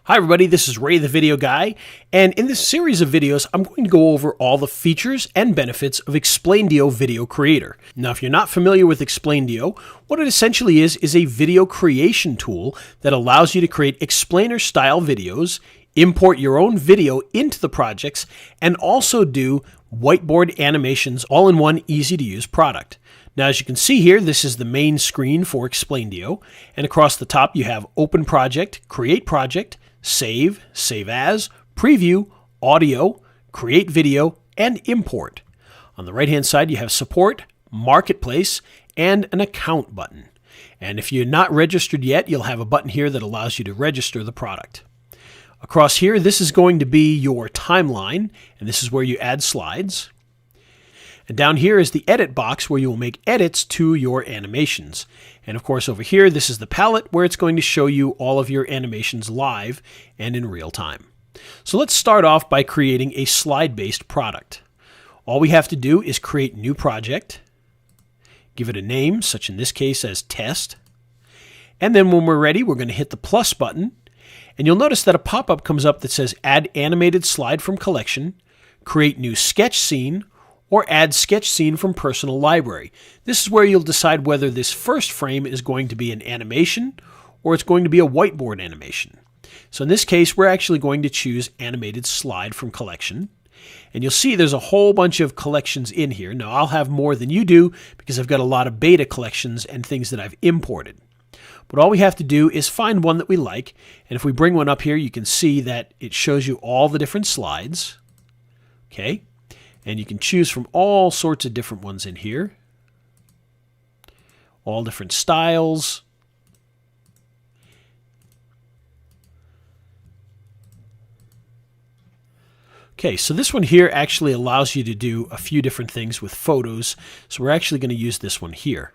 Hi everybody, this is Ray the Video Guy, and in this series of videos I'm going to go over all the features and benefits of Explaindio Video Creator. Now if you're not familiar with Explaindio, what it essentially is a video creation tool that allows you to create explainer style videos, import your own video into the projects, and also do whiteboard animations all in one easy to use product. Now, as you can see here, this is the main screen for Explaindio, and across the top you have Open Project, Create Project, Save, Save As, Preview, Audio, Create Video, and Import. On the right-hand side, you have Support, Marketplace, and an Account button. And if you're not registered yet, you'll have a button here that allows you to register the product. Across here, this is going to be your timeline, and this is where you add slides. And down here is the edit box where you will make edits to your animations. And of course over here, this is the palette where it's going to show you all of your animations live and in real time. So let's start off by creating a slide-based product. All we have to do is create a new project, give it a name, such in this case as test. And then when we're ready, we're going to hit the plus button. And you'll notice that a pop-up comes up that says add animated slide from collection, create new sketch scene, or add sketch scene from personal library. This is where you'll decide whether this first frame is going to be an animation or it's going to be a whiteboard animation. So in this case, we're actually going to choose animated slide from collection. And you'll see there's a whole bunch of collections in here. Now I'll have more than you do because I've got a lot of beta collections and things that I've imported. But all we have to do is find one that we like. And if we bring one up here, you can see that it shows you all the different slides. Okay. And you can choose from all sorts of different ones in here. All different styles. Okay, so this one here actually allows you to do a few different things with photos. So we're actually going to use this one here.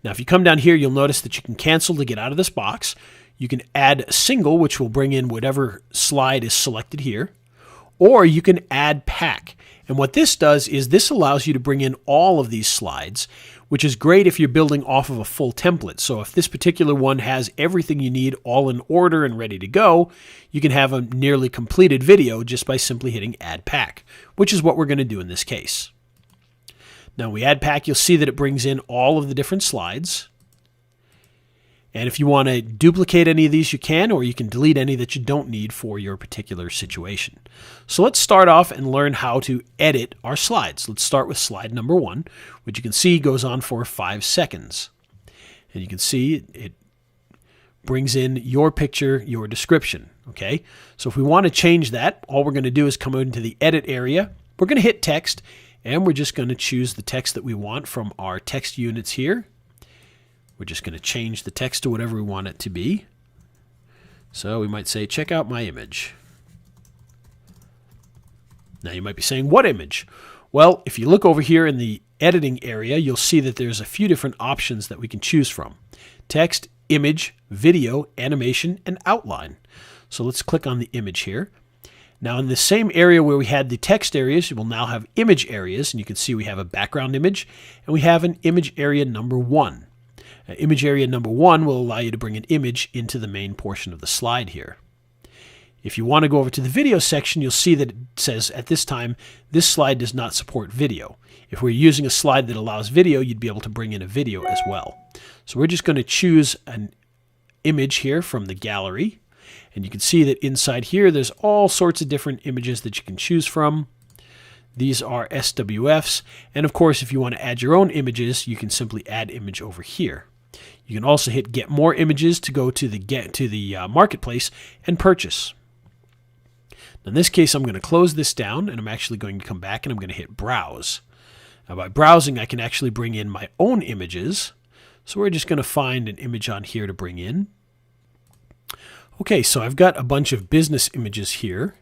Now if you come down here, you'll notice that you can cancel to get out of this box. You can add a single, which will bring in whatever slide is selected here. Or you can add pack. And what this does is this allows you to bring in all of these slides, which is great if you're building off of a full template. So if this particular one has everything you need all in order and ready to go, you can have a nearly completed video just by simply hitting Add Pack, which is what we're going to do in this case. Now when we add pack, you'll see that it brings in all of the different slides. And if you want to duplicate any of these, you can, or you can delete any that you don't need for your particular situation. So let's start off and learn how to edit our slides. Let's start with slide number 1, which you can see goes on for 5 seconds. And you can see it brings in your picture, your description. Okay, so if we want to change that, all we're going to do is come into the edit area. We're going to hit text, and we're just going to choose the text that we want from our text units here. We're just going to change the text to whatever we want it to be. So we might say, check out my image. Now you might be saying, what image? Well, if you look over here in the editing area, you'll see that there's a few different options that we can choose from. Text, image, video, animation, and outline. So let's click on the image here. Now in the same area where we had the text areas, you will now have image areas. And you can see we have a background image, and we have an image area number 1. Image area number 1 will allow you to bring an image into the main portion of the slide here. If you want to go over to the video section, you'll see that it says at this time, this slide does not support video. If we're using a slide that allows video, you'd be able to bring in a video as well. So we're just going to choose an image here from the gallery. And you can see that inside here, there's all sorts of different images that you can choose from. These are SWFs. And of course, if you want to add your own images, you can simply add image over here. You can also hit Get More Images to go to the Marketplace and purchase. In this case, I'm going to close this down, and I'm actually going to come back and I'm going to hit Browse. Now by browsing, I can actually bring in my own images. So we're just going to find an image on here to bring in. Okay, so I've got a bunch of business images here,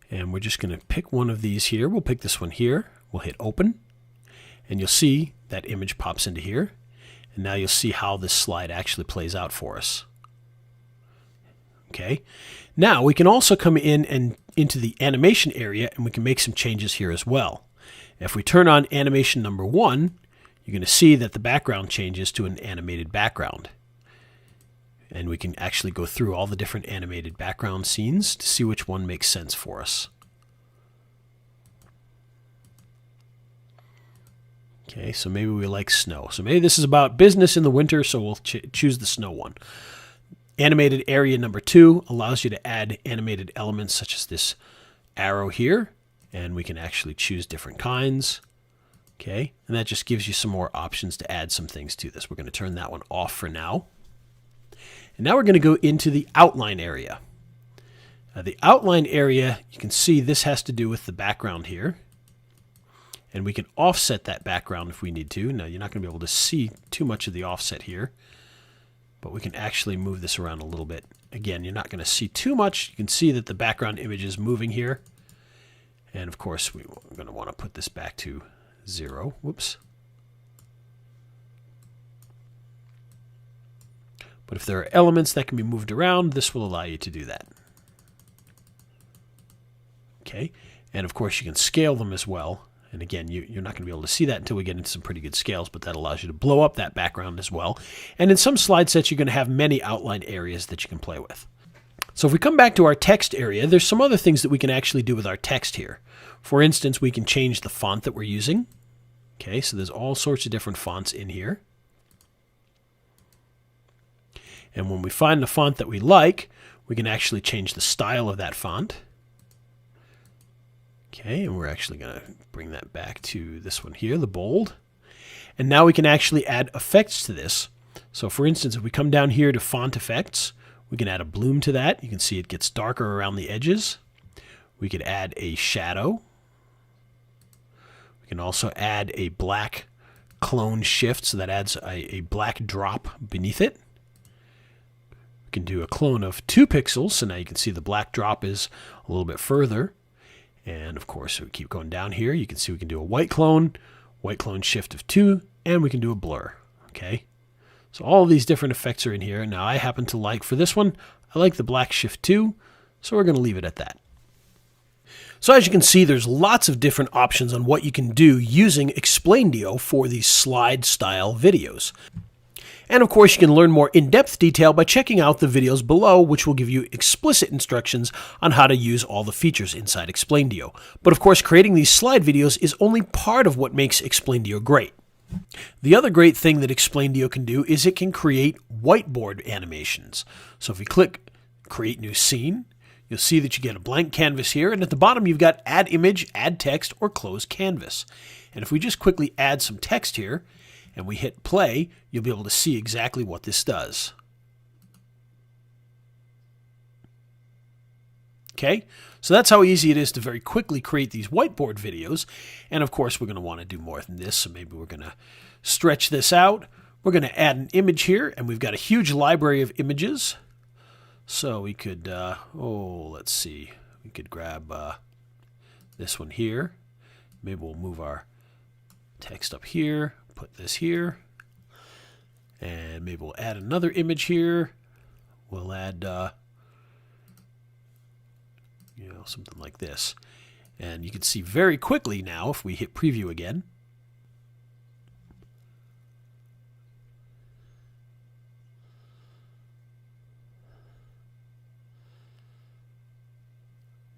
and we're just going to pick one of these here. We'll pick this one here. We'll hit Open, and you'll see that image pops into here. And now you'll see how this slide actually plays out for us. Okay. Now we can also come in and into the animation area, and we can make some changes here as well. If we turn on animation number 1, you're going to see that the background changes to an animated background. And we can actually go through all the different animated background scenes to see which one makes sense for us. Okay, so maybe we like snow. So maybe this is about business in the winter, so we'll choose the snow one. Animated area number 2 allows you to add animated elements such as this arrow here, and we can actually choose different kinds. Okay, and that just gives you some more options to add some things to this. We're going to turn that one off for now. And now we're going to go into the outline area. The outline area, you can see this has to do with the background here. And we can offset that background if we need to. Now, you're not going to be able to see too much of the offset here, but we can actually move this around a little bit. Again, you're not going to see too much. You can see that the background image is moving here. And of course, we're going to want to put this back to 0. Whoops. But if there are elements that can be moved around, this will allow you to do that. Okay, and of course you can scale them as well. And again, you're not going to be able to see that until we get into some pretty good scales, but that allows you to blow up that background as well. And in some slide sets, you're going to have many outline areas that you can play with. So if we come back to our text area, there's some other things that we can actually do with our text here. For instance, we can change the font that we're using. Okay, so there's all sorts of different fonts in here. And when we find the font that we like, we can actually change the style of that font. Okay, and we're actually going to bring that back to this one here, the bold. And now we can actually add effects to this. So for instance, if we come down here to font effects, we can add a bloom to that. You can see it gets darker around the edges. We could add a shadow. We can also add a black clone shift, so that adds a black drop beneath it. We can do a clone of 2 pixels, so now you can see the black drop is a little bit further. And of course, we keep going down here. You can see we can do a white clone shift of 2, and we can do a blur. Okay, so all of these different effects are in here. Now I happen to like, for this one, I like the black shift 2, so we're going to leave it at that. So as you can see, there's lots of different options on what you can do using Explaindio for these slide style videos. And of course, you can learn more in-depth detail by checking out the videos below, which will give you explicit instructions on how to use all the features inside Explaindio. But of course, creating these slide videos is only part of what makes Explaindio great. The other great thing that Explaindio can do is it can create whiteboard animations. So if we click Create New Scene, you'll see that you get a blank canvas here, and at the bottom you've got Add Image, Add Text, or Close Canvas. And if we just quickly add some text here, and we hit play, you'll be able to see exactly what this does. Okay, so that's how easy it is to very quickly create these whiteboard videos. And of course, we're going to want to do more than this, so maybe we're going to stretch this out. We're going to add an image here, and we've got a huge library of images. So we could, let's see, we could grab this one here. Maybe we'll move our text up here. Put this here, and maybe we'll add another image here. We'll add, something like this. And you can see very quickly now, if we hit preview again,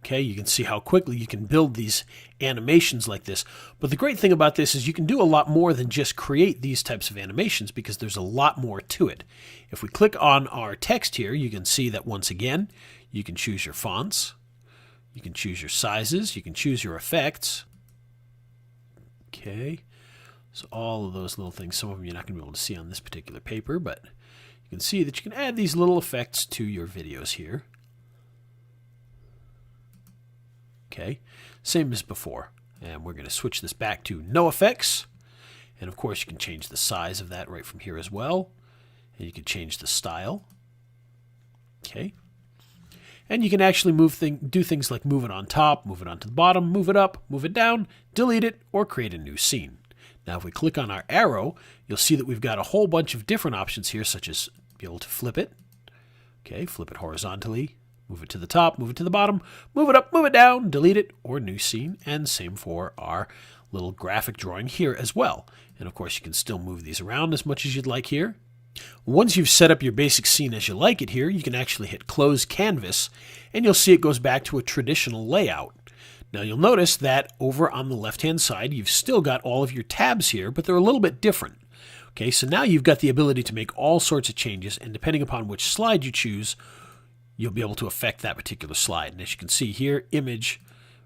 okay, you can see how quickly you can build these animations like this. But the great thing about this is you can do a lot more than just create these types of animations, because there's a lot more to it. If we click on our text here, you can see that once again, you can choose your fonts, you can choose your sizes, you can choose your effects. Okay, so all of those little things, some of them you're not going to be able to see on this particular paper, but you can see that you can add these little effects to your videos here. Okay, same as before. And we're going to switch this back to no effects. And of course, you can change the size of that right from here as well. And you can change the style. Okay. And you can actually do things like move it on top, move it onto the bottom, move it up, move it down, delete it, or create a new scene. Now, if we click on our arrow, you'll see that we've got a whole bunch of different options here, such as be able to flip it. Okay, flip it horizontally. Move it to the top, move it to the bottom, move it up, move it down, delete it, or new scene. And same for our little graphic drawing here as well. And of course, you can still move these around as much as you'd like here. Once you've set up your basic scene as you like it here, you can actually hit Close Canvas, and you'll see it goes back to a traditional layout. Now you'll notice that over on the left-hand side, you've still got all of your tabs here, but they're a little bit different. Okay, so now you've got the ability to make all sorts of changes, and depending upon which slide you choose, you'll be able to affect that particular slide. And as you can see here, image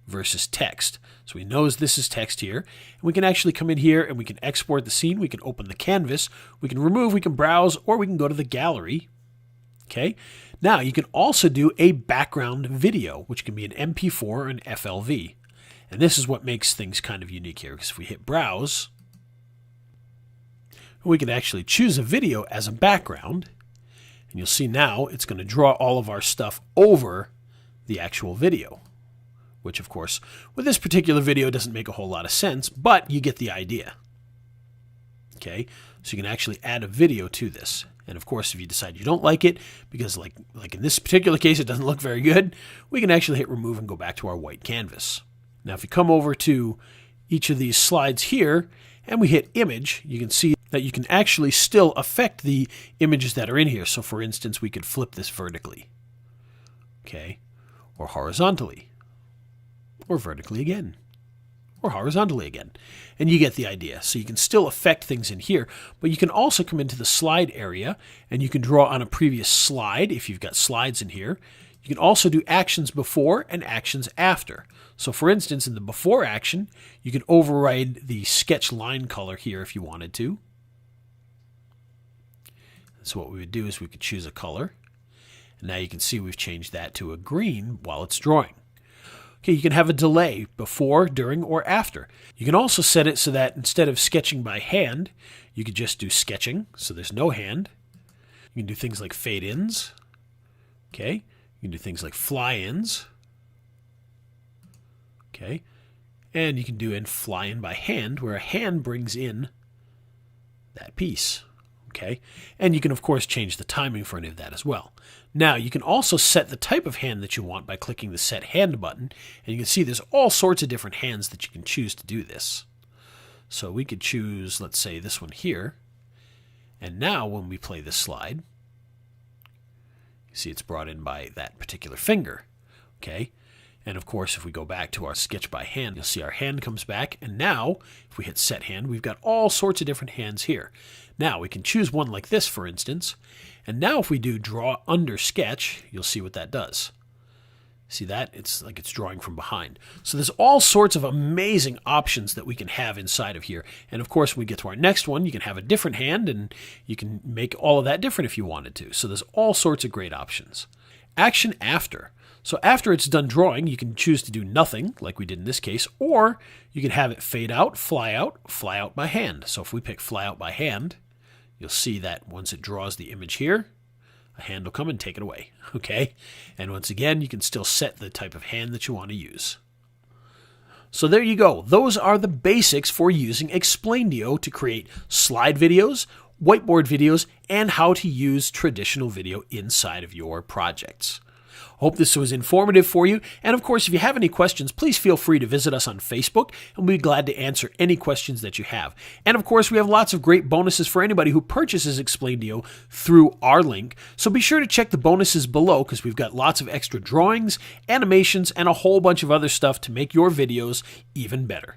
versus text. So we know this is text here, and we can actually come in here and we can export the scene, we can open the canvas, we can remove, we can browse, or we can go to the gallery. Okay, now you can also do a background video, which can be an MP4 or an FLV. And this is what makes things kind of unique here, because if we hit browse, we can actually choose a video as a background, and you'll see now it's going to draw all of our stuff over the actual video, which of course with this particular video doesn't make a whole lot of sense, but you get the idea. Okay, so you can actually add a video to this. And of course, if you decide you don't like it, because like in this particular case, it doesn't look very good, we can actually hit remove and go back to our white canvas. Now, if you come over to each of these slides here and we hit image, you can see that you can actually still affect the images that are in here. So for instance, we could flip this vertically, okay, or horizontally, or vertically again, or horizontally again. And you get the idea. So you can still affect things in here, but you can also come into the slide area and you can draw on a previous slide if you've got slides in here. You can also do actions before and actions after. So for instance, in the before action, you can override the sketch line color here if you wanted to. So what we would do is we could choose a color. And now you can see we've changed that to a green while it's drawing. Okay, you can have a delay before, during, or after. You can also set it so that instead of sketching by hand, you could just do sketching, so there's no hand. You can do things like fade-ins. Okay, you can do things like fly-ins. Okay, and you can do in fly-in by hand, where a hand brings in that piece. Okay, and you can of course change the timing for any of that as well. Now you can also set the type of hand that you want by clicking the set hand button, and you can see there's all sorts of different hands that you can choose to do this. So we could choose, let's say, this one here, and now when we play this slide, you see it's brought in by that particular finger. Okay, and of course if we go back to our sketch by hand, you'll see our hand comes back, and now if we hit set hand, we've got all sorts of different hands here. Now we can choose one like this, for instance, and now if we do draw under sketch, you'll see what that does. See that? It's like it's drawing from behind. So there's all sorts of amazing options that we can have inside of here. And of course, when we get to our next one, you can have a different hand, and you can make all of that different if you wanted to. So there's all sorts of great options. Action after. So after it's done drawing, you can choose to do nothing, like we did in this case, or you can have it fade out, fly out by hand. So if we pick fly out by hand, you'll see that once it draws the image here, a hand will come and take it away, okay? And once again, you can still set the type of hand that you want to use. So there you go. Those are the basics for using Explaindio to create slide videos, whiteboard videos, and how to use traditional video inside of your projects. Hope this was informative for you. And of course, if you have any questions, please feel free to visit us on Facebook, and we'll be glad to answer any questions that you have. And of course, we have lots of great bonuses for anybody who purchases Explaindio through our link. So be sure to check the bonuses below, because we've got lots of extra drawings, animations, and a whole bunch of other stuff to make your videos even better.